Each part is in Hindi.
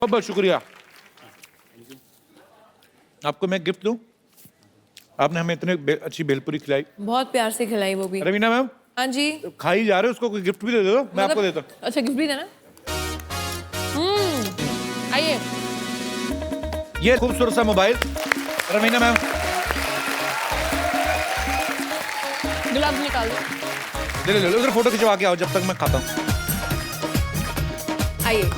बहुत बहुत शुक्रिया। आपको मैं गिफ्ट दूं? आपने हमें इतने अच्छी भेलपुरी खिलाई। बहुत प्यार से खिलाई वो भी। रवीना मैम हाँ जी। खा ही जा रहे हो, उसको कोई गिफ्ट भी दे दो। मैं आपको देता हूँ। अच्छा गिफ्ट भी देना। आइए। ये खूबसूरत सा मोबाइल रवीना मैम। गुलाब निकाल दो। ले ले उधर फोटो खिंचवा के आओ जब तक मैं खाता हूँ। आइए।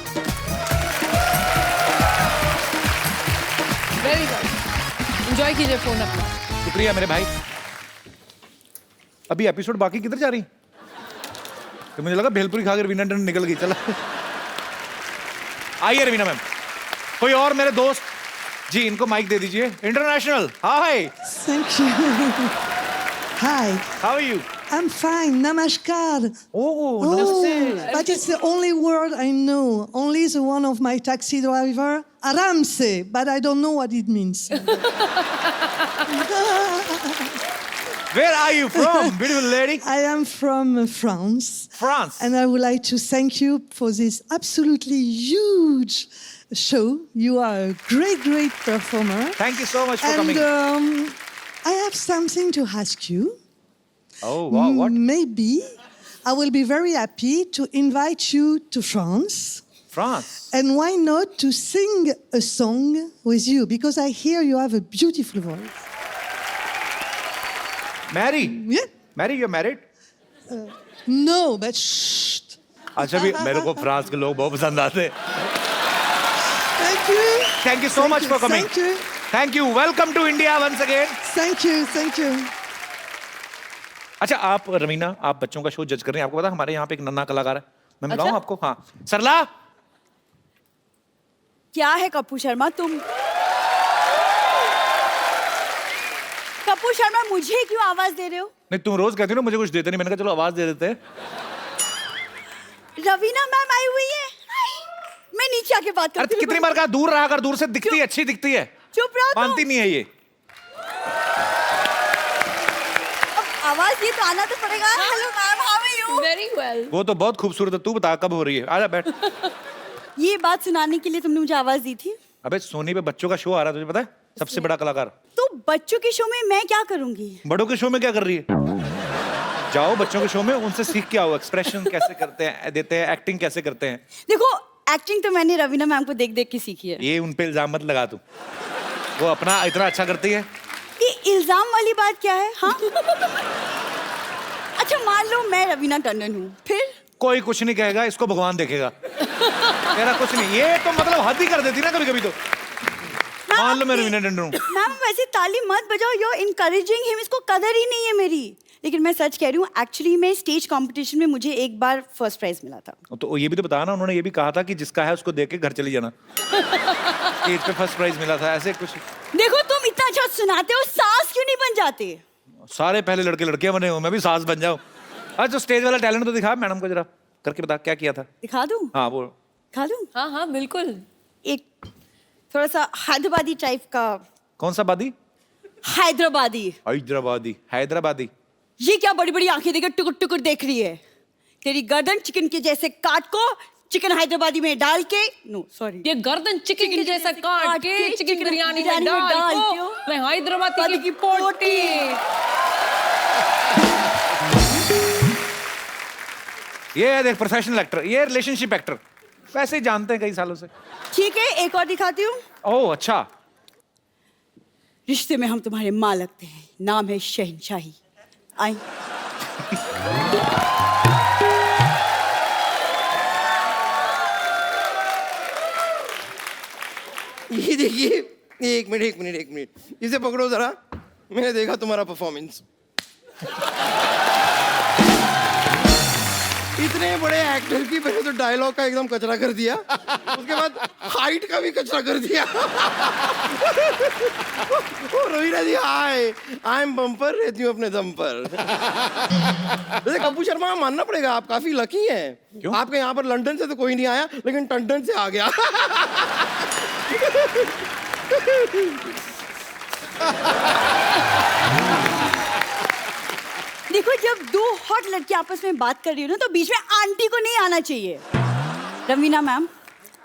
Very good. एंजॉय कीजिए फोन अपना। शुक्रिया मेरे भाई। अभी एपिसोड बाकी किधर जा रही? तो मुझे लगा भेलपुरी खाकर रवीना टंडन निकल गई। चला आइए रवीना मैम। कोई और मेरे दोस्त जी, इनको माइक दे दीजिए। International hi. Thank you. Hi, how are you? I'm fine. Namaskar. Oh नमस्ते। But it's the only word I know. Only the one of my taxi driver, Aramse, but I don't know what it means. Where are you from, beautiful lady? I am from France. France. And I would like to thank you for this absolutely huge show. You are a great, great performer. Thank you so much for And coming. I have something to ask you. Oh wow, what? Maybe I will be very happy to invite you to France. France. And why not to sing a song with you? Because I hear you have a beautiful voice. Mary. Yeah? Mary, you're married? No, but shh. अच्छा भी मेरे को फ्रांस के लोग बहुत पसंद आते हैं। Thank you. Thank you so much for coming. Thank you. Thank you. Welcome to India once again. Thank you. Thank you. अच्छा आप रवीना, आप बच्चों का शो जज कर रहे हैं। आपको पता है हमारे यहाँ पे एक नन्हा कलाकार है। मैं मिलाऊं अच्छा? आपको? हाँ सरला। क्या है कपूर शर्मा तुम? कपूर शर्मा मुझे क्यों आवाज दे रहे हो? नहीं तुम रोज कहती हो ना मुझे कुछ देते नहीं, मैंने कहा चलो आवाज दे देते हैं। रवीना मैम आई हुई है। मैं नीचे आके बात करती अरे कितनी बार कहा दूर रहा कर, दूर से दिखती है, अच्छी दिखती है। चुप रहो तुम। मानती नहीं है ये। अब आवाज ये तो आना तो पड़ेगा। Hello ma'am, how are you? Very well. वो तो बहुत खूबसूरत है। तू बता कब हो रही है? आजा बैठ। ये बात सुनाने के लिए तुमने मुझे आवाज दी थी? अबे सोनी पे बच्चों का शो आ रहा है, तुझे पता है? सबसे बड़ा कलाकार। तो बच्चों के शो में मैं क्या करूंगी? बड़ों के शो में क्या कर रही है? जाओ बच्चों के शो में, उनसे सीख के आओ। एक्सप्रेशन कैसे करते हैं, देते हैं, एक्टिंग कैसे करते हैं। देखो एक्टिंग तो मैंने रवीना मैम को देख देख के सीखी है। ये उन पे इल्जाम मत लगा तू। वो अपना इतना अच्छा करती है। ये इल्जाम वाली बात क्या है? हाँ अच्छा मान लो मैं रवीना टंडन हूँ, फिर? कोई कुछ नहीं कहेगा, इसको भगवान देखेगा। तेरा कुछ नहीं। ये तो मतलब हद ही कर देती ना कभी कभी तो। मान लो मैं रवीना टंडन हूँ। मैम वैसे ताली मत बजाओ, यू आर इनकरेजिंग हिम। इसको कदर ही नहीं है मेरी। लेकिन मैं सच कह रही हूँ, एक्चुअली में स्टेज कंपटीशन में मुझे एक बार फर्स्ट प्राइज मिला था। तो ये भी तो बताया ना, उन्होंने ये भी कहा था कि जिसका है उसको देख के घर चली जाना। स्टेज पे फर्स्ट प्राइज मिला था, ऐसे कुछ। देखो तुम इतना अच्छा सुनाते हो, सास क्यों नहीं बन जाते? सारे पहले लड़के लड़कियां बने हो, मैं भी सास बन जाऊं। अच्छा तो स्टेज वाला टैलेंट तो दिखा मैडम को जरा, करके बता क्या किया था। दिखा दूं? हाँ वो दिखा दूं? हाँ हाँ बिल्कुल। एक थोड़ा सा हैदराबादी टाइप का। कौन सा बादी? हैदराबादी। हैदराबादी। हैदराबादी। ये क्या बड़ी बड़ी आंखें देकर टुकुर टुकुर देख रही है? तेरी गर्दन चिकन के जैसे काट को चिकन हैदराबादी में डाल के, नो सॉरी, ये गर्दन चिकन की जैसा काट के चिकन बिरयानी में डाल को मैं हैदराबादी की पोटी। ये है देख प्रोफेशनल एक्टर, ये रिलेशनशिप एक्टर, वैसे ही जानते हैं कई सालों से। ठीक है एक और दिखाती हूँ। ओह अच्छा। रिश्ते में हम तुम्हारे माँ लगते हैं, नाम है शहनशाही। आई ये देखिए, एक मिनट, इसे पकड़ो जरा। मैंने देखा तुम्हारा परफॉर्मेंस। इतने बड़े एक्टर की पहले तो डायलॉग का एकदम कचरा कर दिया, उसके बाद हाइट का भी कचरा कर दिया। रवीना जी हाय, आई एम बम्पर, रहती हूँ अपने दम पर। वैसे कपूर शर्मा मानना पड़ेगा, आप काफी लकी हैं। क्यों? आपके यहाँ पर लंदन से तो कोई नहीं आया, लेकिन टंडन से आ गया। देखो जब दो हॉट लड़की आपस में बात कर रही हो ना, तो बीच में आंटी को नहीं आना चाहिए। रवीना मैम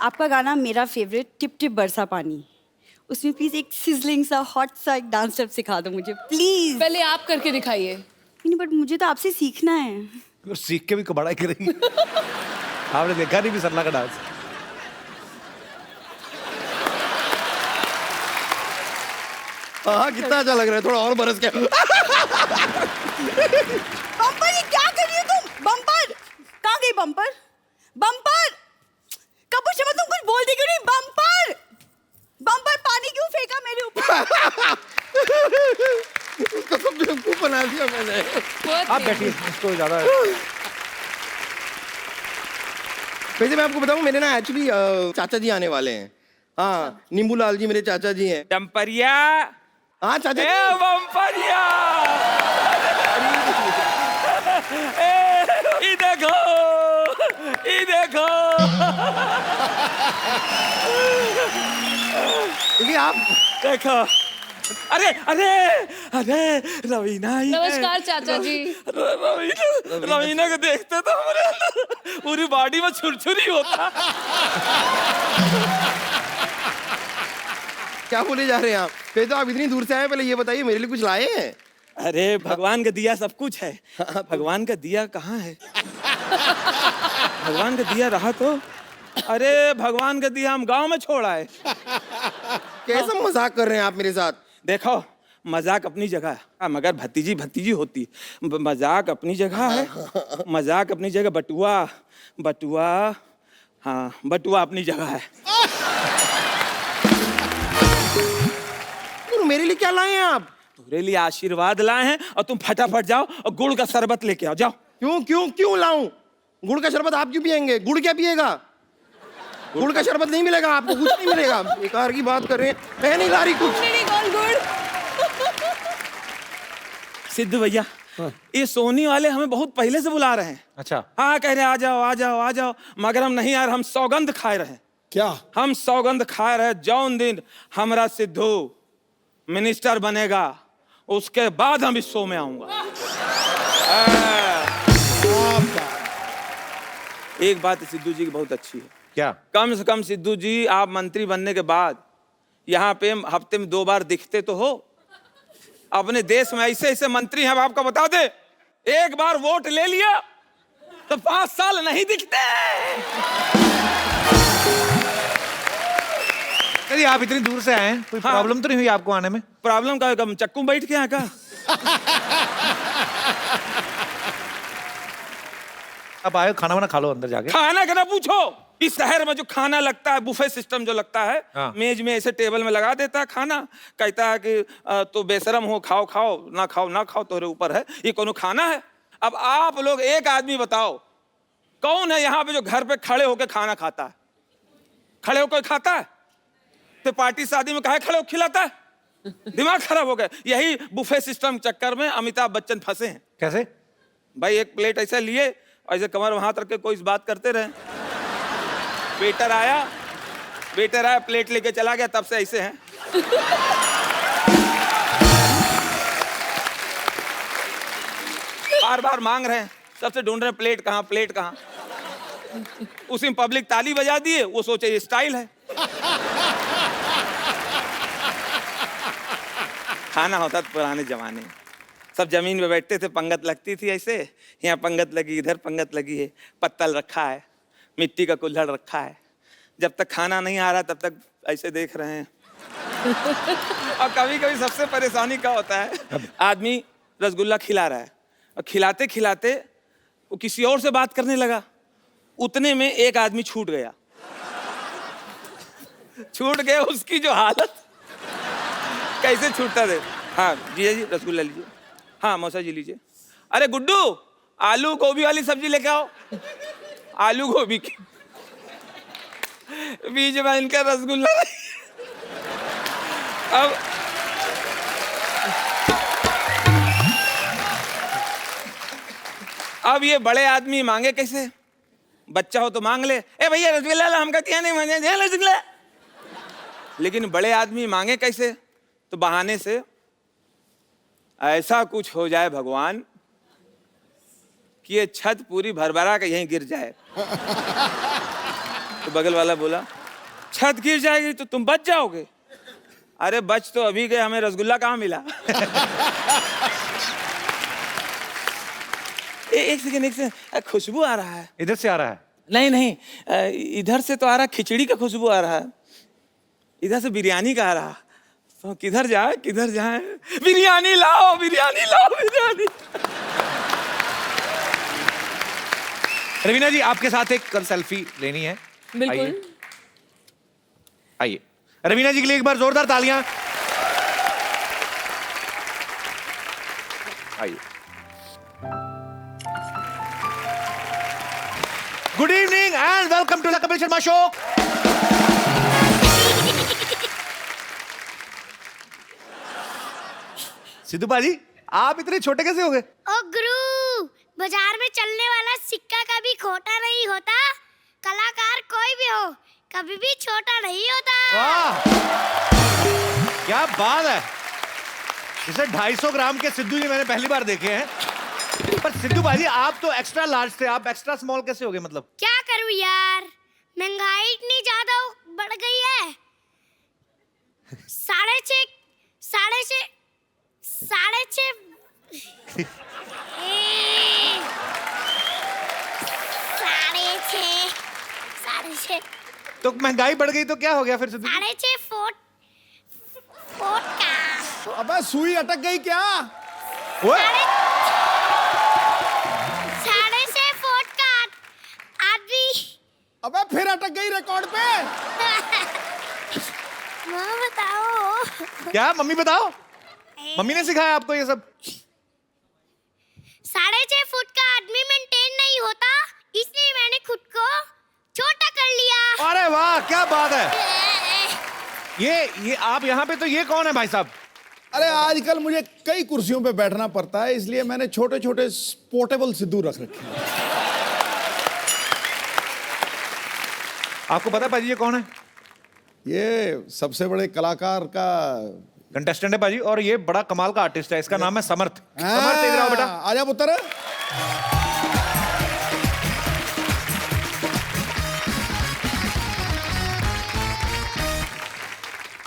आपका गाना मेरा फेवरेट, टिप टिप बरसा पानी, उसमें प्लीज एक सिजलिंग सा हॉट सा एक डांस स्टेप सिखा दो मुझे प्लीज। पहले आप करके दिखाइए। नहीं बट मुझे तो आपसे सीखना है। और सीख के भी कबाड़ा करेंगे। आपने देखा नहीं भी सरला का डांस? हाँ कितना अच्छा लग रहा है, थोड़ा और बरस के। बम्पर ये क्या कर रही हो तुम? बम्पर कहाँ गई? बम्पर बम्पर कपूर शर्मा तुम कुछ बोलती क्यों नहीं? बम्पर बम्पर पानी क्यों फेंका मेरे ऊपर? उसको सब बेवकूफ बना दिया मैंने। आप बैठिए, इसको ज्यादा। वैसे मैं आपको बताऊं, मेरे ना एक्चुअली चाचा जी आने वाले हैं। हाँ, नींबू लाल जी मेरे चाचा जी हैं। डम्परिया, हाँ चाचा ए जी। बम्परिया, ये देखो, ये देखो। देखिए आप देखो, अरे अरे अरे रवीना ही है। नमस्कार चाचा जी। रवीना को देखते तो हमारे पूरी बॉडी में छुरछुरी होता। क्या बोले जा रहे हैं आप? फिर तो आप इतनी दूर से आए, पहले ये बताइए मेरे लिए कुछ लाए हैं? अरे भगवान का दिया सब कुछ है। भगवान का दिया कहाँ है? भगवान का दिया रहा तो। अरे भगवान का दिया हम गांव में छोड़ा है। कैसा मजाक कर रहे हैं आप मेरे साथ? देखो मजाक अपनी जगह है, मगर भतीजी भतीजी होती। मजाक अपनी जगह है, मजाक अपनी जगह। बटुआ बटुआ, हाँ बटुआ अपनी जगह है। मेरे लिए क्या लाए हैं आप? तुम्हारे लिए आशीर्वाद लाए हैं और तुम फटाफट जाओ और गुड़ का शरबत लेके आओ, जाओ। क्यों क्यों क्यों लाऊं? गुड़ का शरबत आप क्यों पियेंगे? गुड़ क्या पिएगा? गुड़ का शरबत नहीं मिलेगा आपको, कुछ नहीं मिलेगा। बेकार की बात कर रहे हैं, मैं नहीं ला रही कुछ। सिद्धू भैया, ये सोनी वाले हमें बहुत पहले से बुला रहे हैं। अच्छा। हाँ कह रहे आ जाओ आ जाओ आ जाओ, मगर हम नहीं आ रहे। हम सौगंध खाए रहे। क्या? हम सौगंध खाए रहे, जौन दिन हमारा सिद्धू मिनिस्टर बनेगा उसके बाद हम इस शो में आऊंगा। एक बात सिद्धू जी की बहुत अच्छी है। क्या? कम से कम सिद्धू जी आप मंत्री बनने के बाद यहाँ पे हफ्ते में 2 बार दिखते तो हो। अपने देश में ऐसे ऐसे मंत्री हैं, अब आपको बता दे, एक बार वोट ले लिया तो 5 साल नहीं दिखते। अरे आप इतनी दूर से आए हैं, कोई हाँ। प्रॉब्लम तो नहीं हुई आपको आने में? प्रॉब्लम का कम चक्कू बैठ के यहाँ का। आप आए, खाना वाना खा लो अंदर जाके। खाना का ना पूछो। इस शहर में जो खाना लगता है, बुफे सिस्टम जो लगता है, हाँ। मेज में ऐसे टेबल में लगा देता है खाना, कहता है कि तो बेशरम हो, खाओ खाओ, ना खाओ ना खाओ, तोरे ऊपर है, ये कोनो खाना है? अब आप लोग एक आदमी बताओ, कौन है यहाँ पे जो घर पे खड़े होकर खाना खाता है? खड़े होकर खाता है? तो पार्टी शादी में काहे खड़े होकर खिलाता है? दिमाग खराब हो गया। यही बुफे सिस्टम चक्कर में अमिताभ बच्चन फंसे हैं। कैसे? भाई एक प्लेट ऐसा लिए, ऐसे कमर वहां रख के कोई इस बात करते रहे। वेटर आया प्लेट लेके चला गया, तब से ऐसे हैं। बार बार मांग रहे हैं, सबसे ढूंढ रहे हैं प्लेट कहाँ, प्लेट कहाँ। उसी में पब्लिक ताली बजा दिए, वो सोचे ये स्टाइल है। खाना होता तो पुराने जमाने में सब जमीन पे बैठते थे, पंगत लगती थी ऐसे, यहाँ पंगत लगी, इधर पंगत लगी है, पत्तल रखा है, मिट्टी का कुल्हड़ रखा है। जब तक खाना नहीं आ रहा तब तक ऐसे देख रहे हैं। और कभी कभी सबसे परेशानी क्या होता है, आदमी रसगुल्ला खिला रहा है और खिलाते खिलाते वो किसी और से बात करने लगा, उतने में एक आदमी छूट गया। छूट गया, उसकी जो हालत कैसे छूटता थे। हाँ जी जी रसगुल्ला लीजिए, हाँ मौसा जी लीजिए। अरे गुड्डू आलू गोभी वाली सब्जी लेके आओ। आलू गोभी की बीच में इनका रसगुल्ला। अब ये बड़े आदमी मांगे कैसे? बच्चा हो तो मांग ले, ए भैया रसगुल्ला ला, हमका क्या नहीं मांगे रसगुल्ला। लेकिन बड़े आदमी मांगे कैसे? तो बहाने से ऐसा कुछ हो जाए भगवान कि ये छत पूरी भरभरा के यहीं गिर जाए। तो बगल वाला बोला छत गिर जाएगी तो तुम बच जाओगे। अरे बच तो अभी गए, हमें रसगुल्ला कहाँ मिला। एक सेकंड, खुशबू आ रहा है। इधर से आ रहा है? नहीं नहीं, इधर से तो आ रहा, खिचड़ी का खुशबू आ रहा है। इधर से बिरयानी का आ रहा। तो किधर जाए बिरयानी लाओ, बिरयानी लाओ, बिरयानी। रवीना जी, आपके साथ एक कल सेल्फी लेनी है। बिल्कुल। आइए रवीना जी के लिए एक बार जोरदार तालियां। आइए। Good evening and welcome to the Kapil Sharma show. Sidhu paaji, आप इतने छोटे कैसे हो गए? ओ गुरु, बाजार में चलने वाला सिक्का कभी खोटा नहीं होता। कलाकार कोई भी हो, कभी भी छोटा नहीं होता। वाह, क्या बात है। इसे 250 ग्राम के सिद्धू जी मैंने पहली बार देखे हैं। पर सिद्धू भाजी, आप तो एक्स्ट्रा लार्ज थे, आप एक्स्ट्रा स्मॉल कैसे हो गए? मतलब क्या करूं यार, महंगाई इतनी ज्यादा बढ़ गई है। 6.5 तो महंगाई बढ़ गई तो क्या हो गया फिर सिद्धू? 6.5 फुट का। अबे सुई अटक गई क्या? ओए, 6.5 फुट का आदमी। अबे फिर अटक गई रिकॉर्ड पे। माँ बताओ। क्या मम्मी बताओ? मम्मी ने सिखाया आपको ये सब? 6.5 फुट का आदमी मेंटेन नहीं होता, इसलिए मैंने खुद को छोटा कर लिया। अरे वाह, क्या बात है। ये आप यहाँ पे, तो ये कौन है भाई साहब? अरे आजकल मुझे कई कुर्सियों पे बैठना पड़ता है, इसलिए मैंने छोटे छोटे पोर्टेबल सिद्धू रख रखे हैं। आपको पता है पाजी ये कौन है? ये सबसे बड़े कलाकार का कंटेस्टेंट है पाजी, और ये बड़ा कमाल का आर्टिस्ट है। इसका नाम है समर्थ। समर्थ, इधर आओ बेटा। आजा पुत्र।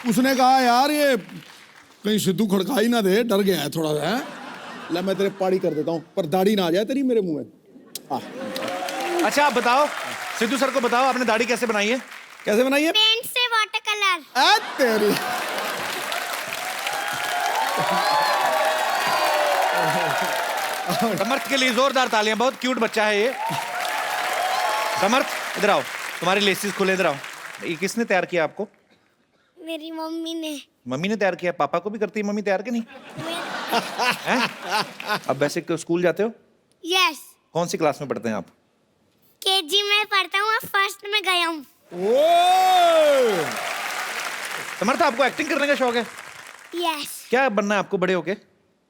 उसने कहा यार ये कहीं सिद्धू खड़का ही ना दे, डर गया है थोड़ा सा। ले मैं तेरे पाड़ी कर देता हूँ, पर दाढ़ी ना आ जाए तेरी मेरे मुंह में। अच्छा आप बताओ, सिद्धू सर को बताओ, आपने दाढ़ी कैसे बनाई है? कैसे बनाई है? पेंट से वाटर कलर। तेरी समर्थ के लिए जोरदार तालियां। बहुत क्यूट बच्चा है ये। समर्थ इधर आओ, तुम्हारे लेसिस खुले, इधर आओ। ये किसने तैयार किया आपको? मेरी मम्मी ने। मम्मी ने तैयार किया? पापा को भी करती है मम्मी तैयार के नहीं? हैं? अब वैसे क्यों स्कूल जाते हो? यस। कौन सी क्लास में पढ़ते हैं आप? केजी में पढ़ता हूँ, फर्स्ट में गया हूँ। समर्थ, आपको एक्टिंग करने का शौक है? यस। क्या बनना है आपको बड़े होके?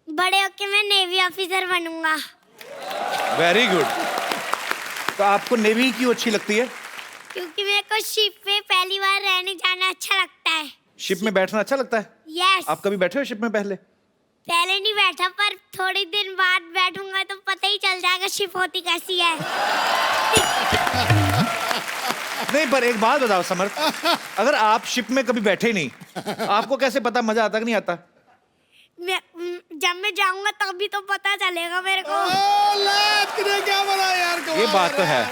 बड़े होके मैं नेवी ऑफिसर बनूंगा। Very good. तो आपको नेवी क्यों अच्छी लगती है? क्योंकि मेरे को शिप पे पहली बार रहने जाना अच्छा लगता है। शिप में बैठना अच्छा लगता है? यस। आप कभी बैठे हो शिप में पहले? पहले नहीं बैठा, पर थोड़ी दिन बाद बैठूंगा तो पता ही चल जाएगा शिप होती कैसी है। नहीं, पर एक बात बताओ समर्थ, अगर आप शिप में कभी बैठे नहीं, आपको कैसे पता मजा आता कि नहीं आता? जब मैं जाऊंगा तभी तो पता चलेगा मेरे को। तूने क्या बोला यार? ये बात तो है।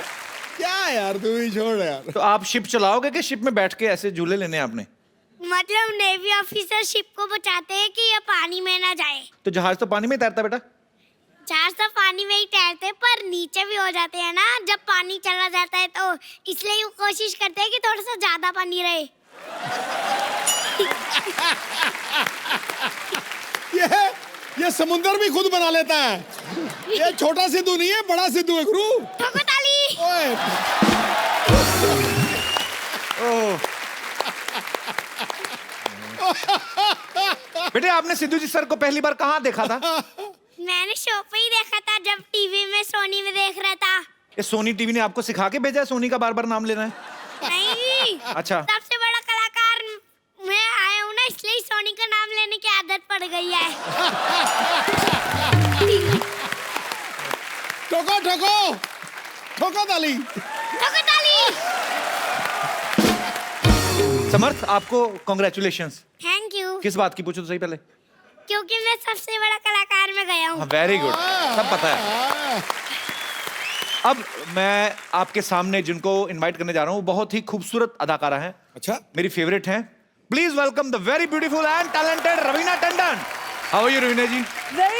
क्या यार, तू ही छोड़ यार। तो आप शिप चलाओगे कि शिप में बैठ के ऐसे झूले लेने हैं आपने? मतलब नेवी ऑफिसर शिप को बचाते हैं कि ये पानी में ना जाए। तो जहाज तो पानी में तैरता बेटा। जहाज तो पानी में ही तैरते, पर नीचे भी हो जाते हैं ना जब पानी चला जाता है, तो इसलिए वो कोशिश करते हैं कि थोड़ा सा ज्यादा पानी रहे। ये समुंदर भी खुद बना लेता है। ये छोटा सिद्धू नहीं है, बड़ा सिद्धू है गुरु। ठोको ताली। ओए बेटे, आपने सिद्धू जी सर को पहली बार कहाँ देखा था? मैंने शो पे ही देखा था, जब टीवी में सोनी में देख रहा था। ये सोनी टीवी ने आपको सिखा के भेजा है सोनी का बार बार नाम लेना है? नहीं। अच्छा। सबसे बड़ा कलाकार मैं आया हूँ ना, इसलिए सोनी का नाम लेने की आदत पड़ गई है। ठोको ठोको ठोको ताली। ठोको ताली। समर्थ, आपको कॉन्ग्रेचुलेशंस। Thank you. किस बात की, पूछो तो सही पहले। क्योंकि मैं सबसे बड़ा कलाकार में गया हूँ। वेरी गुड, सब पता है। अब मैं आपके सामने जिनको इनवाइट करने जा रहा हूँ, बहुत ही खूबसूरत अदाकारा हैं। अच्छा, मेरी फेवरेट हैं। Please welcome the very beautiful and talented Raveena Tandon. How are you Raveena ji?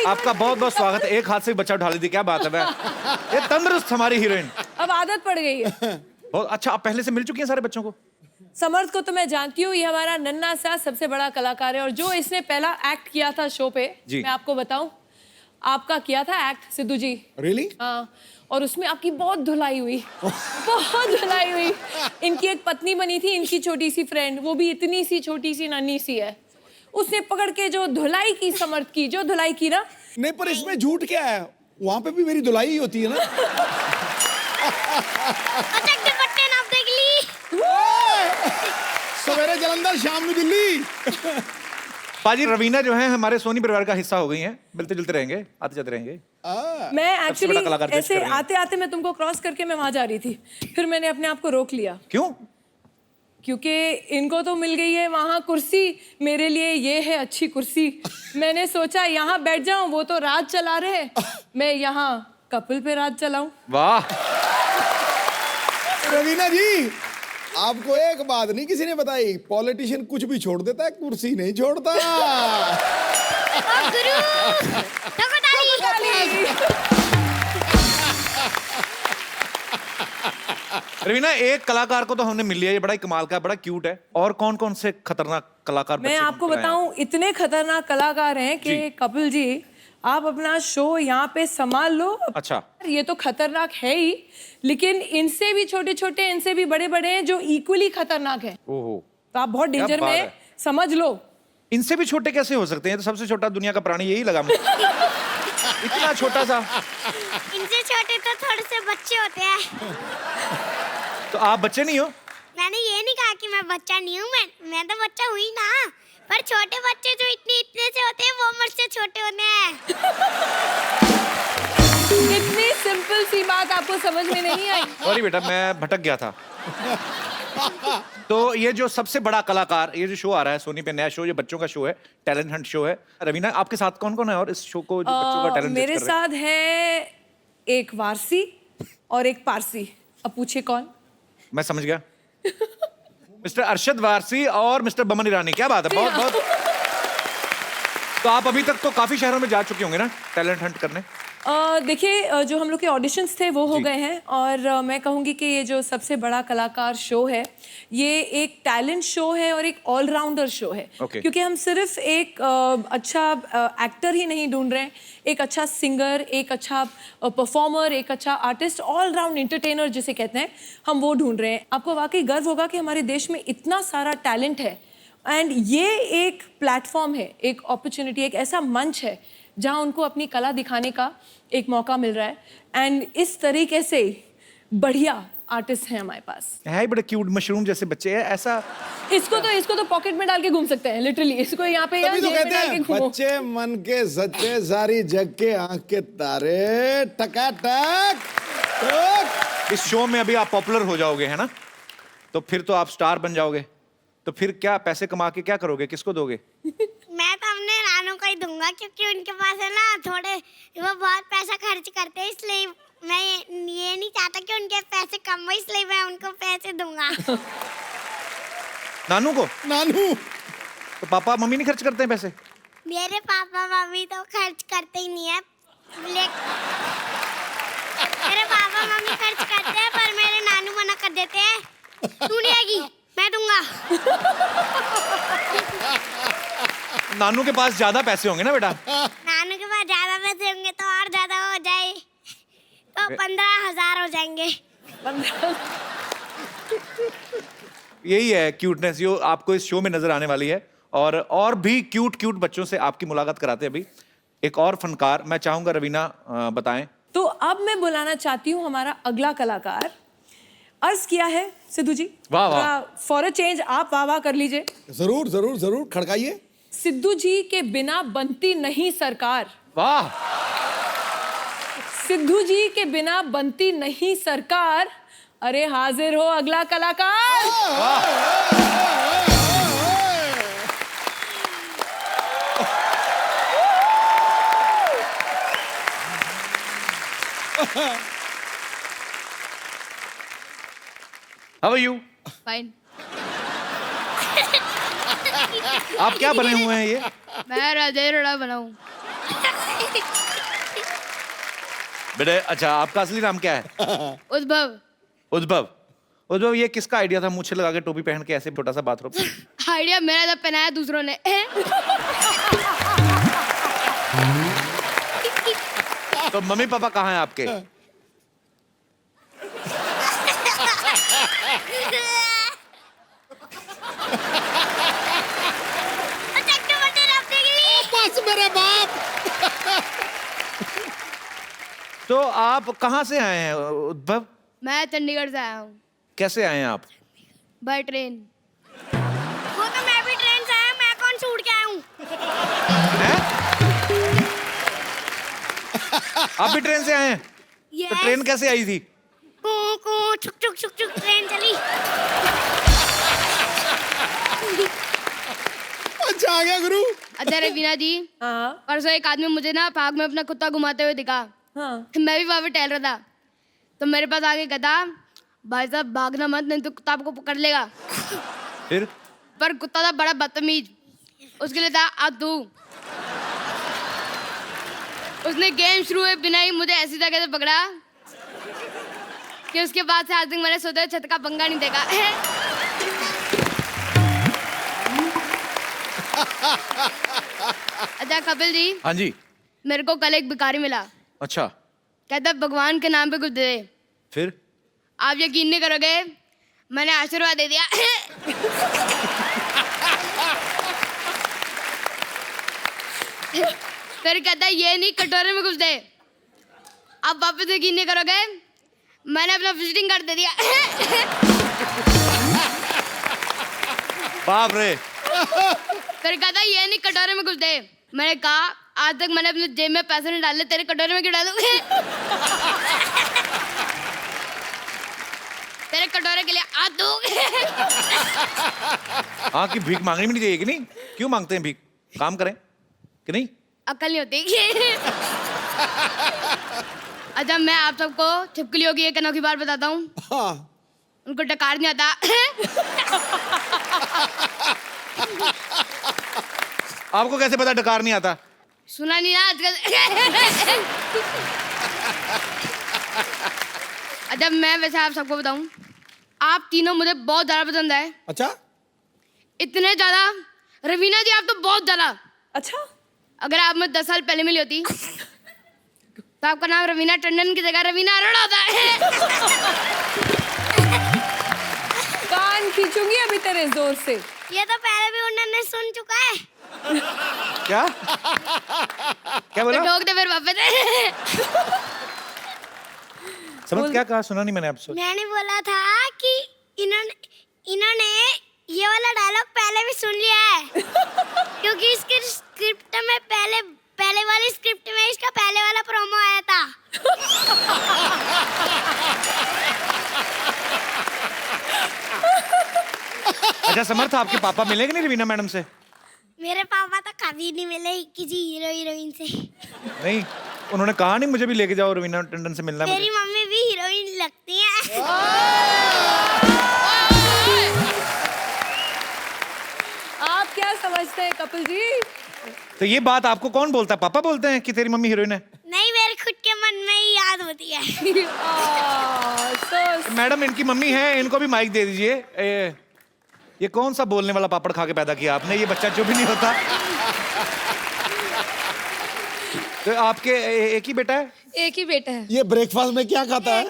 आपका बहुत बहुत स्वागत है। एक हाथ से बच्चा उठा ली थी, क्या बात है। ये तंदुरुस्त हमारी हीरोइन। अब आदत पड़ गई है। बहुत अच्छा। आप पहले से मिल चुकी हैं सारे बच्चों को? समर्थ को तो मैं जानती हूँ, ये हमारा नन्हा सा सबसे बड़ा कलाकार है। और जो इसने पहला एक्ट किया था शो पे, जी। मैं आपको बताऊं, आपका किया था एक्ट सिद्धू जी। रियली? हाँ, और उसमें आपकी बहुत धुलाई हुई। बहुत धुलाई हुई। इनकी एक पत्नी बनी थी, इनकी छोटी सी फ्रेंड, वो भी इतनी सी छोटी सी नन्ही सी है। उसने पकड़ के जो धुलाई की, समर्थ की जो धुलाई की ना। नहीं, पर इसमें झूठ क्या है? वहां पे भी मेरी धुलाई ही होती है ना। अटक दुपट्टे नाप देख ली। सवेरे जलंधर, शाम में दिल्ली। पाजी, रवीना जो है हमारे सोनी परिवार का हिस्सा हो गई हैं। मिलते जुलते रहेंगे, आते जाते रहेंगे। मैं एक्चुअली बड़ा कलाकार जज ऐसे कर रही हैं। आते आते मैं तुमको क्रॉस करके मैं वहां जा रही थी, फिर मैंने अपने आप को रोक लिया। क्यों? क्योंकि इनको तो मिल गई है वहां कुर्सी, मेरे लिए ये है अच्छी कुर्सी। मैंने सोचा यहाँ बैठ जाऊं, वो तो राज चला रहे, मैं यहाँ कपिल पे राज चलाऊं। वाह। रवीना जी, आपको एक बात नहीं किसी ने बताई, पॉलिटिशियन कुछ भी छोड़ देता है, कुर्सी नहीं छोड़ता। ओ गुरु, ठोको ताली। रवीना, एक कलाकार को तो हमने मिल लिया, ये बड़ा ही कमाल का है, बड़ा क्यूट है। और कौन कौन से खतरनाक कलाकार मैं बच्चे आपको बनकर आए हैं? बताऊं, इतने खतरनाक कलाकार हैं कि जी। कपिल जी, आप अपना शो यहाँ पे संभाल लो। अच्छा। ये तो खतरनाक है ही, लेकिन इनसे भी छोटे छोटे, इनसे भी बड़े बड़े हैं जो इक्वली खतरनाक है। ओहो, तो आप बहुत डेंजर बात में है। समझ लो। इनसे भी छोटे कैसे हो सकते हैं? तो सबसे छोटा दुनिया का प्राणी यही लगा मुझे। इतना छोटा सा। इनसे छोटे तो थोड़े से बच्चे होते हैं। तो आप बच्चे नहीं हो? मैंने ये नहीं कहा कि मैं बच्चा नहीं हूँ, मैं तो बच्चा हुई ना। पर छोटे बच्चे जो इतने से होते हैं, वो मुझसे छोटे होते हैं। इतनी सिंपल सी बात आपको समझ में नहीं आई? सॉरी बेटा, मैं भटक गया था। तो ये जो सबसे बड़ा कलाकार, ये जो शो आ रहा है सोनी पे, नया शो, ये बच्चों का शो है, टैलेंट हंट शो है। रवीना, आपके साथ कौन कौन है और इस शो को जो बच्चों का टैलेंट मेरे साथ है एक वारसी और एक पारसी। अब पूछिए कौन? मैं समझ गया। मिस्टर अरशद वारसी और मिस्टर बमन ईरानी। क्या बात है, बहुत बहुत। तो आप अभी तक तो काफी शहरों में जा चुके होंगे ना टैलेंट हंट करने? देखिए, जो हम लोग के ऑडिशंस थे वो हो गए हैं, और मैं कहूँगी कि ये जो सबसे बड़ा कलाकार शो है, ये एक टैलेंट शो है और एक ऑलराउंडर शो है। Okay. क्योंकि हम सिर्फ एक अच्छा एक्टर ही नहीं ढूंढ रहे हैं, एक अच्छा सिंगर, एक अच्छा परफॉर्मर, एक अच्छा आर्टिस्ट, ऑलराउंड एंटरटेनर जिसे कहते हैं, हम वो ढूंढ रहे हैं। आपको वाकई गर्व होगा कि हमारे देश में इतना सारा टैलेंट है, एंड ये एक प्लेटफॉर्म है, एक अपॉर्चुनिटी, एक ऐसा मंच है जहां उनको अपनी कला दिखाने का एक मौका मिल रहा है। एंड इस तरीके से बढ़िया आर्टिस्ट हैं हमारे पास। है ही बड़े क्यूट मशरूम जैसे बच्चे हैं। ऐसा इसको तो पॉकेट में डाल के घूम सकते हैं, लिटरली। इसको यहाँ पे तभी तो जेब में कहते डाल के हैं घूमो। बच्चे मन के सच्चे, सारी जग के आंख के तारे, टकाटक टक। इस शो में अभी आप पॉपुलर हो जाओगे, है ना? तो फिर तो आप स्टार बन जाओगे। तो फिर क्या पैसे कमा के क्या करोगे, किसको दोगे? मैं तो अपने नानू को ही दूंगा, क्योंकि उनके पास है ना थोड़े, वो बहुत पैसा खर्च करते हैं, इसलिए मैं ये नहीं चाहता कि उनके पैसे कम हो, इसलिए मैं उनको पैसे दूंगा। नानू को? नानू, तो पापा मम्मी नहीं खर्च करते हैं पैसे? मेरे पापा मम्मी तो खर्च करते ही नहीं है। मेरे पापा मम्मी खर्च करते हैं, पर मेरे नानू मना कर देते हैं, तू नहीं आएगी, मैं दूंगा। नानू के पास ज्यादा पैसे होंगे ना बेटा? नानू के पास ज्यादा पैसे होंगे तो और ज्यादा हो जाए, तो 15,000 हो जाएंगे। यही है क्यूटनेस जो आपको इस शो में नजर आने वाली है। और भी क्यूट बच्चों से आपकी मुलाकात कराते हैं अभी। एक और फनकार मैं चाहूंगा रवीना बताएं। तो अब मैं बुलाना चाहती हूँ हमारा अगला कलाकार। अर्ज किया है सिद्धू जी, वाह वाह। फॉर अ चेंज आप वाह वाह कर लीजिए। जरूर जरूर जरूर, खड़काइए। सिद्धू जी के बिना बनती नहीं सरकार। वाह। सिद्धू जी के बिना बनती नहीं सरकार। अरे हाजिर हो अगला कलाकार। वाह। How are you? फाइन। आप क्या बने हुए हैं ये? मैं राजेश रोड़ा बनाऊं। बेटे अच्छा, आपका असली नाम क्या है? उद्भव। उद्भव। उद्भव, ये किसका आइडिया था मूछे लगा के टोपी पहन के ऐसे छोटा सा बाथरूम? आइडिया मेरा था, पहनाया दूसरों ने। तो मम्मी पापा कहाँ हैं आपके? बस मेरे बाप। तो आप कहाँ से आए हैं उद्भव? मैं चंडीगढ़ से आया हूँ। कैसे आए हैं आप? By train. वो तो मैं भी ट्रेन से आया, मैं कौन से उड़ के आया हूँ? हैं? आप भी ट्रेन से आए हैं? तो ट्रेन कैसे आई थी? कू कू छुक छुक छुक छुक ट्रेन चली। अच्छा आ गया गुरु। अच्छा रवीना जी, हाँ परसों एक आदमी मुझे ना पार्क में अपना कुत्ता घुमाते हुए दिखा। हाँ। मैं भी वहाँ पे टहल रहा था, तो मेरे पास आके कहता, भाई साहब भागना मत, नहीं तो कुत्ता आपको पकड़ लेगा। फिर? पर कुत्ता था बड़ा बदतमीज, उसके लिए था आ तू। उसने गेम शुरू हुए बिना ही मुझे ऐसी जगह से पकड़ा कि उसके बाद से आज तक मैंने सोते हुए छत का पंगा नहीं देखा। अच्छा कपिल जी, हाँ जी। मेरे को कल एक भिखारी मिला। अच्छा, कहता भगवान के नाम पे कुछ दे दे। फिर? आप यकीन नहीं करोगे, मैंने आशीर्वाद दे दिया। फिर कहता ये नहीं, कटोरे में कुछ दे। आप वापस यकीन नहीं करोगे, मैंने अपना विजिटिंग कार्ड दे दिया। बाप रे। फिर कहता ये नहीं, कटोरे में कुछ दे। मैंने कहा आज तक मैंने अपने जेब में पैसे नहीं डाले, तेरे कटोरे में क्यों डालूं? तेरे कटोरे के लिए आ दो। हाँ, कि भीख मांगनी भी नहीं चाहिए कि नहीं? क्यों मांगते हैं भीख? काम करें कि नहीं? अकल नहीं होती। अच्छा मैं आप सबको छिपकलियों की एक अनोखी बात बताता हूँ। हाँ। उनको डकार नहीं आता। आपको कैसे पता डकार नहीं आता? सुना नहीं ना आजकल। अच्छा मैं वैसे आप सबको बताऊं, आप तीनों मुझे बहुत ज्यादा पसंद है। अच्छा। इतने ज्यादा, रवीना जी आप तो बहुत ज्यादा। अच्छा, अगर आप मुझे 10 साल पहले मिली होती तो आपका नाम रवीना टंडन की जगह रवीना अरोड़ा होता है। कान खींचूंगी अभी तेरे जोर से। ये तो पहले भी उन्होंने सुन चुका है। क्या? क्या बोला? ठोक दे फिर वापस। समझ क्या कहा? सुना नहीं मैंने आपसे। मैंने बोला था कि इन्होंने ये वाला डायलॉग पहले भी सुन लिया है। क्योंकि इसके स्क्रिप्ट में पहले वाली स्क्रिप्ट में इसका पहले वाला प्रोमो आया था। अच्छा समर्थ, आपके पापा मिले कि नहीं रवीना मैडम से? मेरे पापा तो कभी नहीं मिले किसी हीरो हीरोइन से। नहीं, उन्होंने कहा नहीं मुझे भी लेके जाओ, रवीना टंडन से मिलना है मेरी मुझे। मम्मी भी हीरोइन लगती है। आप क्या समझते हैं कपिल जी? तो ये बात आपको कौन बोलता है? पापा बोलते हैं कि तेरी मम्मी हीरोइन है? नहीं, मेरे खुद के मन में ही याद होती है। so मैडम इनकी मम्मी है, इनको भी माइक दे दीजिए। ये कौन सा बोलने वाला पापड़ खा के पैदा किया आपने? ये बच्चा जो भी नहीं होता। तो आपके एक ही बेटा है? एक ही बेटा है। ये ब्रेकफास्ट में क्या खाता है?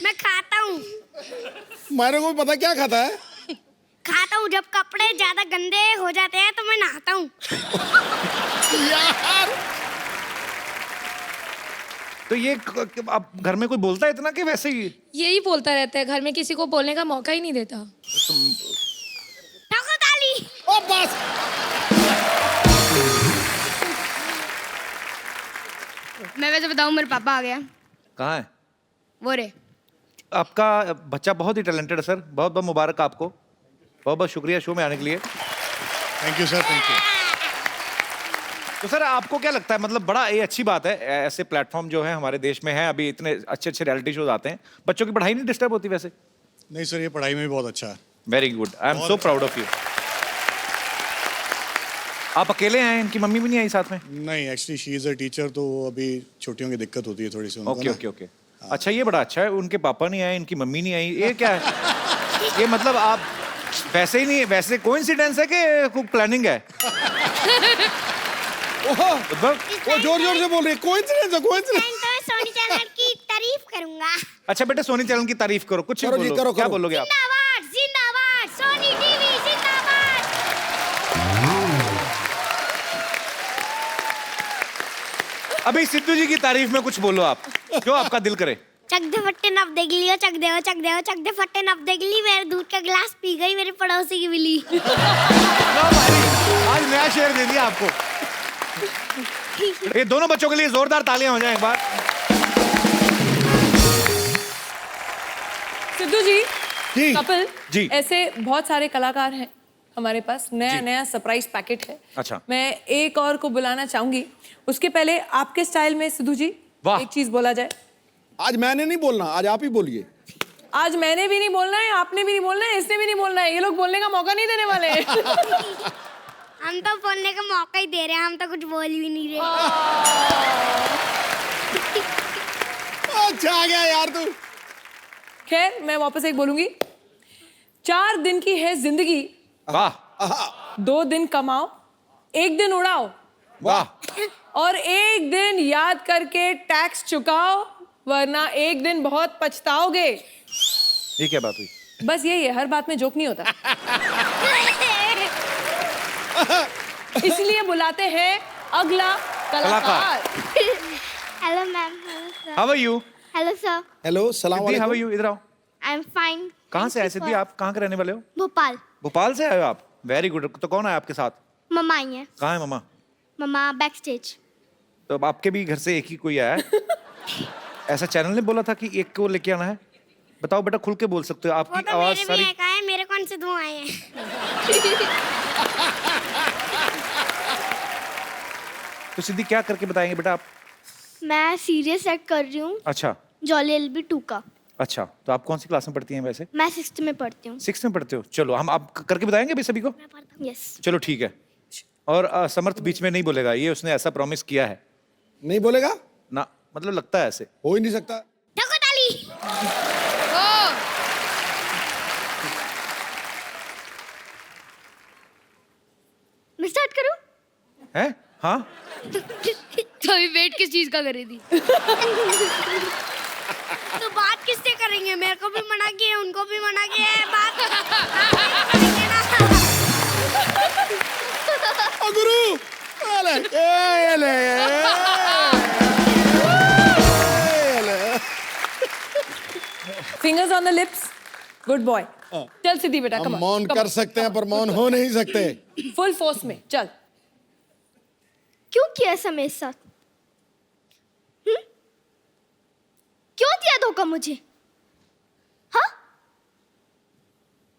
मैं खाता हूँ। मेरे को पता क्या खाता है। खाता हूँ जब कपड़े ज्यादा गंदे हो जाते हैं तो मैं नहाता हूँ। यार तो ये अब घर में कोई बोलता है इतना कि वैसे ही? यही बोलता रहता है, घर में किसी को बोलने का मौका ही नहीं देता। ठोको ताली। ओ बस। मैं वैसे बताऊं, मेरे पापा आ गया। कहाँ है? वो रे। आपका बच्चा बहुत ही टैलेंटेड है सर, बहुत बहुत मुबारक आपको। बहुत बहुत शुक्रिया शो में आने के लिए। Thank you sir, thank you. तो सर आपको क्या लगता है, मतलब बड़ा ये अच्छी बात है, ऐसे प्लेटफॉर्म जो है हमारे देश में है, अभी इतने अच्छे अच्छे रियलिटी शोज आते हैं, बच्चों की पढ़ाई नहीं डिस्टर्ब होती वैसे? नहीं सर, ये पढ़ाई में भी बहुत अच्छा है। Very good, I am so proud of you. आप अकेले हैं, इनकी मम्मी भी नहीं आई साथ में? नहीं, actually she is a teacher, तो अभी छुट्टियों की दिक्कत होती है थोड़ी सी उनको ओके ना। ओके ओके, अच्छा ये बड़ा अच्छा है, उनके पापा नहीं आए, इनकी मम्मी नहीं आई, ये क्या है? ये मतलब आप वैसे ही नहीं, वैसे कोइंसिडेंस है कि कोई प्लानिंग है? वो जोर जोर से बोल रही है, कोइंसिडेंस है, कोइंसिडेंस। तो मैं सोनी चैनल की तारीफ करूंगा। अच्छा बेटे, सोनी चैनल की तारीफ करो, कुछ करो जी, बोलो, करो, क्या करो। बोलोगे आप? जिंदाबाद जिंदाबाद सोनी टीवी जिंदाबाद। अभी सिद्धू जी की तारीफ में कुछ बोलो आप, जो आपका दिल करे। चक दे फट्टे नप देख लियो, चक दे चक दे फट्टे नप देख ली, मेरे दूध का गिलास पी गई मेरे पड़ोसी की बिल्ली। लो भाई, आज नया शेर दे दिया आपको। ये दोनों बच्चों के लिए जोरदार तालियां हो जाएं एक बार। सिद्धू जी, जी। कपिल जी। ऐसे बहुत सारे कलाकार हैं हमारे पास, नया नया सरप्राइज पैकेट है। अच्छा। मैं एक और को बुलाना चाहूंगी, उसके पहले आपके स्टाइल में सिद्धू जी वाह। एक चीज बोला जाए। आज मैंने नहीं बोलना, आज आप ही बोलिए। आज मैंने भी नहीं बोलना है, आपने भी नहीं बोलना है, इसने भी नहीं बोलना है, ये लोग बोलने का मौका नहीं देने वाले। हम तो बोलने का मौका ही दे रहे हैं, हम तो कुछ बोल भी नहीं रहे। अच्छा आ गया यार तू। खैर मैं वापस एक बोलूंगी, 4 दिन की है जिंदगी, वाह 2 दिन कमाओ, 1 दिन उड़ाओ, वाह, और 1 दिन याद करके टैक्स चुकाओ, वरना 1 दिन बहुत पछताओगे। ये क्या बात हुई? बस यही है, हर बात में जोक नहीं होता। इसलिए बुलाते हैं अगला कलाकार। Hello ma'am. How are you? Hello sir. Hello, सलाम सिद्धि, हाउ आर वालेकुम। यू? इधर आओ। I am fine. कहाँ से आए सिद्धि, आप कहाँ के रहने वाले हो? भोपाल। भोपाल से आए हो आप? Very good. तो कौन है आपके साथ? मम्मा आई है। कहाँ है मम्मा? मम्मा बैक स्टेज। तो अब आपके भी घर से एक ही कोई आया है? ऐसा चैनल ने बोला था कि एक को लेके आना है? बताओ बेटा, खुल के बोल सकते हो, वो आपकी तो आवाज मेरे सारी। भी एक आए, मेरे कौन से 2 आए हैं? तो सिद्धि क्या करके बताएंगे बेटा आप? मैं सीरियस एक्ट कर रही हूँ, अच्छा जॉली एलबी 2 का। अच्छा, तो आप कौन सी क्लास में पढ़ती हैं वैसे? मैं 6th में पढ़ती हूँ। 6th में पढ़ते हो? चलो हम आप करके बताएंगे अभी सभी को। यस। चलो ठीक है। और समर्थ बीच में नहीं बोलेगा, ये उसने ऐसा प्रॉमिस किया है नहीं बोलेगा? ना, मतलब लगता है ऐसे। हो ही नहीं सकता। ठोको ताली। मैं स्टार्ट करूँ? है? हाँ तो अभी वेट किस चीज का करी थी? तो बात किससे करेंगे? मेरे को भी मना किया, उनको भी मना किया है, बात करेंगे ना। ओ गुरु, अले, ए ले, fingers on the lips, good boy. चल सिद्धि बेटा, हम कम मौन कर सकते हैं पर मौन हो नहीं सकते। फुल फोर्स में चल। क्यों किया ऐसा मेरे साथ? क्यों दिया धोखा मुझे? हाँ?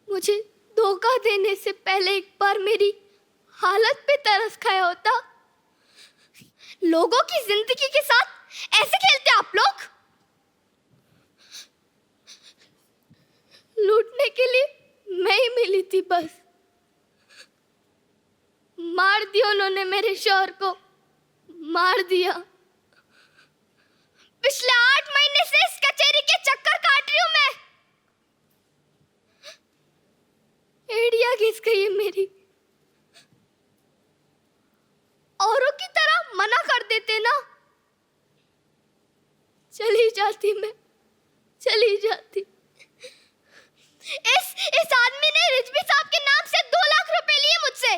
मुझे धोखा देने से पहले एक बार मेरी हालत पे तरस खाया होता। लोगों की जिंदगी के साथ ऐसे खेलते आप लोग? लूटने के लिए मैं ही मिली थी बस। मार दिया उन्होंने मेरे शौहर को, मार दिया। पिछले 8 महीने से इस कचेरी के चक्कर काट रही हूं मैं। एड़िया घिस गई है मेरी। औरों की तरह मना कर देते ना, चली जाती मैं, चली जाती। इस आदमी ने रिजवी साहब के नाम से 2 लाख रुपए लिए मुझसे,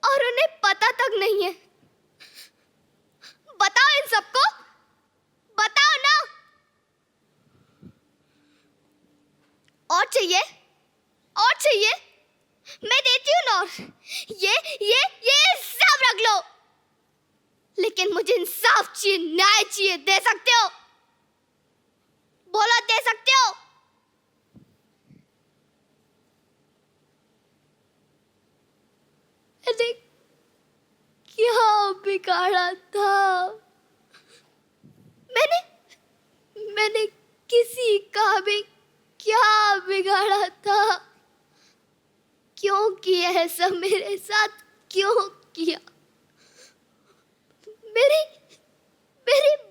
और उन्हें पता तक नहीं है। बताओ इन सबको, बताओ ना। और चाहिए, और चाहिए, मैं देती हूँ ना। और ये सब रख लो, लेकिन मुझे इंसाफ चाहिए, न्याय चाहिए। दे सकते हो? बोलो, दे सकते हो? बिगाड़ा था? मैंने किसी का भी क्या बिगाड़ा था? क्यों किया ऐसा मेरे साथ? क्यों किया? मेरी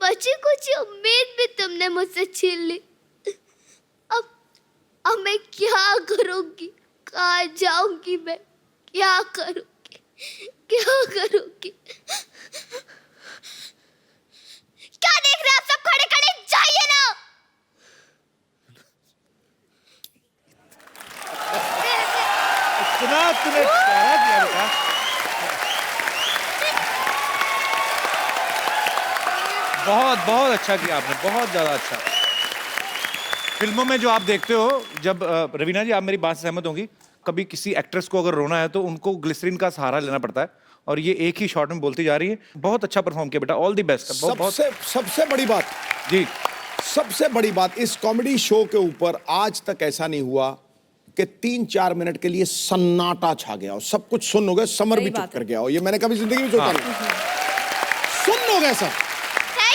बची कुछ उम्मीद भी तुमने मुझसे छीन ली। अब मैं क्या करूंगी? कहाँ जाऊंगी मैं? क्या करूंगी? क्या करूंगी? क्या देख रहे हैं आप सब? खड़े खड़े जाइए ना। इतना तूने प्यारा किया बेटा। बहुत बहुत अच्छा किया आपने, बहुत ज्यादा अच्छा। फिल्मों में जो आप देखते हो, जब रवीना जी आप मेरी बात से सहमत होंगी, कभी किसी एक्ट्रेस को अगर रोना है तो उनको ग्लिसरीन का सहारा लेना पड़ता है, और ये एक ही शॉट में बोलती जा रही है। बहुत अच्छा परफॉर्म किया बेटा, ऑल द बेस्ट। सबसे बड़ी बात जी, सबसे बड़ी बात, इस कॉमेडी शो के ऊपर आज तक ऐसा नहीं हुआ कि 3-4 मिनट के लिए सन्नाटा छा गया हो, सब कुछ सुन हो गया, समर भी चुप कर गया हो। ये मैंने कभी जिंदगी में सोचा नहीं। सुन हो गया सब।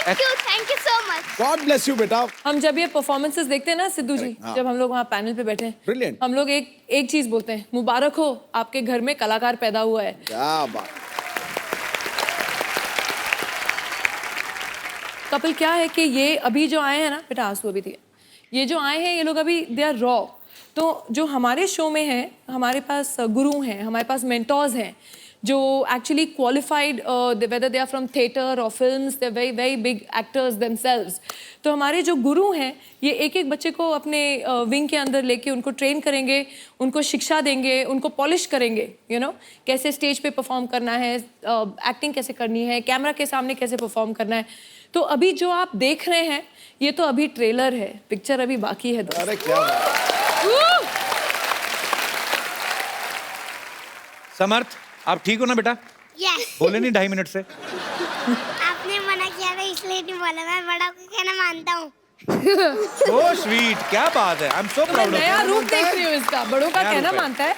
Thank you so much. God bless you बेटा। हम जब ये परफॉर्मेंसेस देखते हैं ना सिद्धू जी, जब हम लोग वहाँ पैनल पे बैठे हैं, Brilliant. हम लोग एक चीज बोलते हैं, मुबारक हो आपके घर में कलाकार पैदा हुआ है। क्या बात। कपिल, क्या है कि ये अभी जो आए हैं ना बेटा, आंसू अभी दिए, ये जो आए हैं ये लोग अभी दे आर रॉ। तो जो हमारे शो में है, हमारे पास गुरु हैं, हमारे पास मेंटोर्स हैं जो actually qualified, whether they are from theatre और films, they very very big actors themselves. तो हमारे जो गुरु हैं ये एक एक बच्चे को अपने विंग के अंदर लेके उनको ट्रेन करेंगे, उनको शिक्षा देंगे, उनको पॉलिश करेंगे, यू नो, कैसे स्टेज पे परफॉर्म करना है, एक्टिंग कैसे करनी है, कैमरा के सामने कैसे परफॉर्म करना है। तो अभी जो आप देख रहे हैं ये तो अभी ट्रेलर है, पिक्चर अभी बाकी है। अरे क्या बात। समर्थ आप ठीक हो ना बेटा? यस। बोले नहीं 2.5 मिनट से? आपने मना किया था इसलिए नहीं बोला, मैं बड़ा को कहना मानता हूँ। So sweet, क्या बात है। I'm so proud of नया you। रूप देख रही हूँ इसका, बड़ों का नया कहना रूप है। मानता है।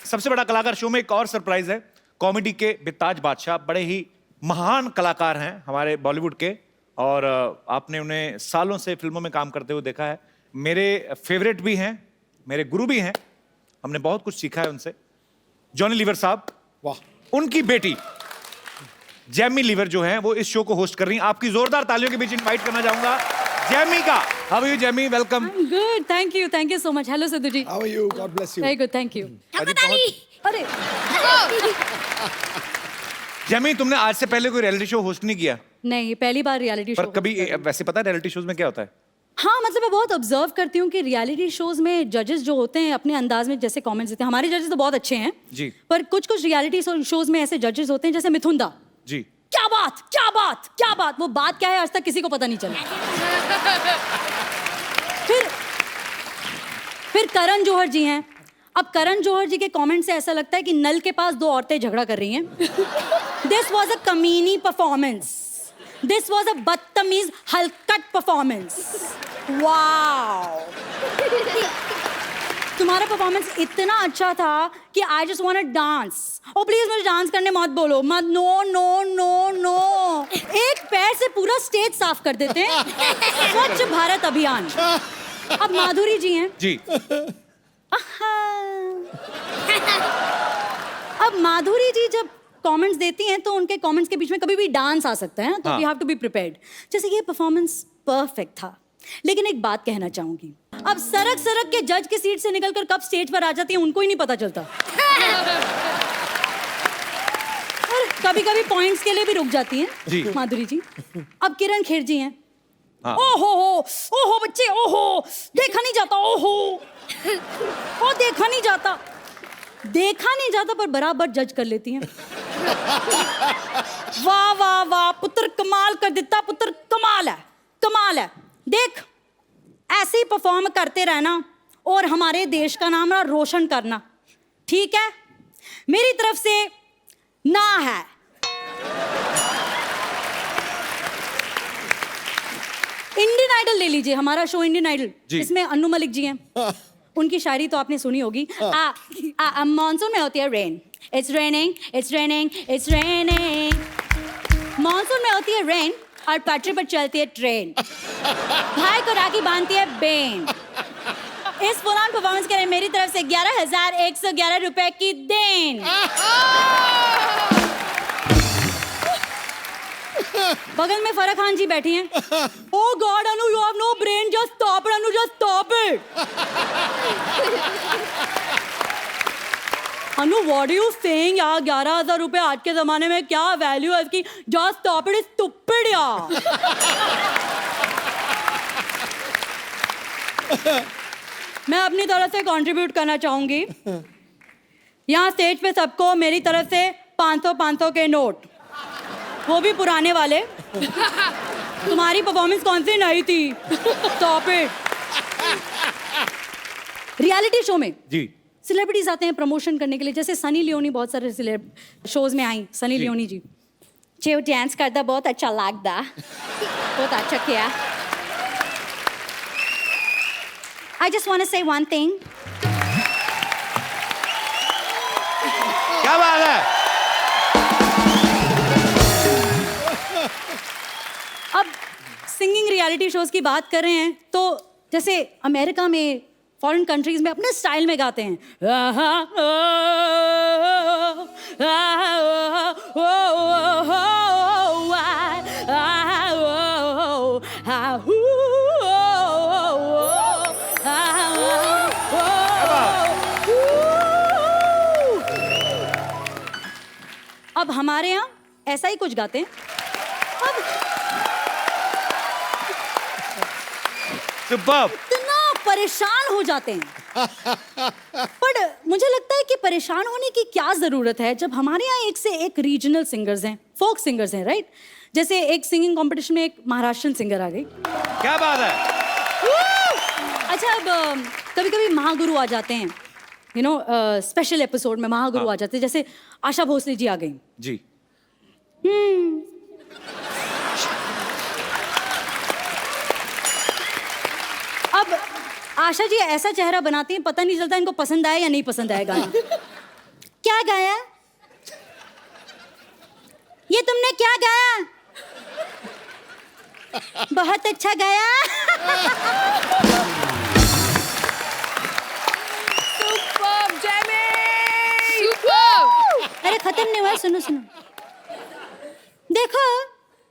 सबसे बड़ा कलाकार शो में एक और सरप्राइज है। कॉमेडी के बेताज बादशाह, बड़े ही महान कलाकार हैं हमारे बॉलीवुड के, और आपने उन्हें सालों से फिल्मों में काम करते हुए देखा है। मेरे फेवरेट भी हैं, मेरे गुरु भी हैं, हमने बहुत कुछ सीखा है उनसे। जॉनी लीवर साहब, वाह। उनकी बेटी जैमी लीवर जो है वो इस शो को होस्ट कर रही हैं। आपकी जोरदार तालियों के बीच इनवाइट करना चाहूंगा जैमी का। How are you Jamie? Welcome. Good, thank you so much. Hello Sidhu ji. How are you? God bless you. Very good, thank you. अरे जैमी, तुमने आज से पहले कोई रियलिटी शो होस्ट नहीं किया? नहीं, पहली बार रियलिटी पर शो। कभी वैसे पता है रियलिटी शोज में क्या होता है? हाँ, मतलब मैं बहुत ऑब्जर्व करती हूँ कि रियलिटी शोज में जजेस जो होते हैं अपने अंदाज में जैसे कमेंट्स देते हैं। हमारे जजेस तो बहुत अच्छे हैं जी, पर कुछ कुछ रियलिटी शोज में ऐसे जजेस होते हैं जैसे मिथुन दा। जी। क्या बात, क्या बात, क्या बात। वो बात क्या है आज तक किसी को पता नहीं चला। फिर करण जौहर जी हैं। अब करण जौहर जी के कमेंट से ऐसा लगता है कि नल के पास 2 औरतें झगड़ा कर रही हैं। दिस वॉज अ कमीनी परफॉर्मेंस, दिस वॉज अ बदतमीज हलकट परफॉर्मेंस। वाओ, तुम्हारा परफॉर्मेंस इतना अच्छा था कि I just want to dance. Oh please मुझे डांस करने मत बोलो, मत। नो नो नो नो, एक पैर से पूरा स्टेज साफ कर देते हैं। स्वच्छ भारत अभियान। अब माधुरी जी हैं जी। अब माधुरी जी जब कमेंट्स देती हैं तो उनके कमेंट्स के बीच में कभी भी डांस आ सकता है, तो we have to be prepared. जैसे ये परफॉर्मेंस परफेक्ट था, लेकिन एक बात कहना चाहूंगी, अब सरक सरक के जज की सीट से निकलकर कब स्टेज पर आ जाती है उनको ही नहीं पता चलता। और कभी कभी पॉइंट्स के लिए भी रुक जाती हैं माधुरी जी। अब किरण खेर जी हैं। ओहो बच्चे, ओहो देखा नहीं जाता, ओहो देखा नहीं जाता पर बराबर जज कर लेती हैं। वाह वाह वाह, पुत्र कमाल कर देता, पुत्र कमाल है। देख, ऐसे ही परफॉर्म करते रहना और हमारे देश का नाम रोशन करना, ठीक है? मेरी तरफ से ना है। इंडियन आइडल ले लीजिए, हमारा शो इंडियन आइडल, इसमें अन्नू मलिक जी हैं। उनकी शायरी तो आपने सुनी होगी। मानसून में होती है rain, it's raining, it's raining, it's raining. Monsoon में होती है रेन और पटरी पर चलती है ट्रेन। भाई को राखी बांधती है बेन। इस पुरान परफॉर्मेंस के लिए मेरी तरफ से 11,111 रुपए की देन। बगल में फराह खान जी बैठी हैं। Oh God, Anu, you have no brain. Just stop it, Anu. Just stop it. Anu, what are you saying यार? 11,000 रुपए आज के जमाने में क्या वैल्यू है इसकी? Just stop it, stupid यार। मैं अपनी तरफ से कंट्रीब्यूट करना चाहूंगी। यहाँ स्टेज पे सबको मेरी तरफ से 500 के नोट, वो भी पुराने वाले। तुम्हारी परफॉर्मेंस कौन सी नहीं थी? Stop it. रियलिटी शो में जी सेलिब्रिटीज आते हैं प्रमोशन करने के लिए, जैसे सनी लियोनी बहुत सारे शोज में आई। सनी लियोनी जी जो डांस करता बहुत अच्छा लगता, बहुत अच्छा किया। I just want to say one thing. क्या बात है? अब सिंगिंग रियलिटी शोज की बात कर रहे हैं तो जैसे अमेरिका में, फॉरेन कंट्रीज में अपने स्टाइल में गाते हैं। अब हमारे यहाँ ऐसा ही कुछ गाते हैं। अब Superb. इतना परेशान हो जाते हैं। पर मुझे लगता है कि परेशान होने की क्या जरूरत है जब हमारे यहाँ एक से एक रीजनल सिंगर्स हैं, फोक सिंगर्स हैं, राइट? जैसे एक सिंगिंग कंपटीशन में एक महाराष्ट्रन सिंगर आ गई। क्या बात है? अच्छा, अब कभी कभी महागुरु आ जाते हैं, यू नो, स्पेशल एपिसोड में महागुरु आ जाते हैं, जैसे आशा भोसले जी आ गई जी। अब आशा जी ऐसा चेहरा बनाती हैं, पता नहीं चलता इनको पसंद आया या नहीं पसंद आया गाना। क्या गाया? ये तुमने क्या गाया? बहुत अच्छा गाया। Superb Jamie. सुपर। अरे खत्म नहीं हुआ, सुनो सुनो। देखो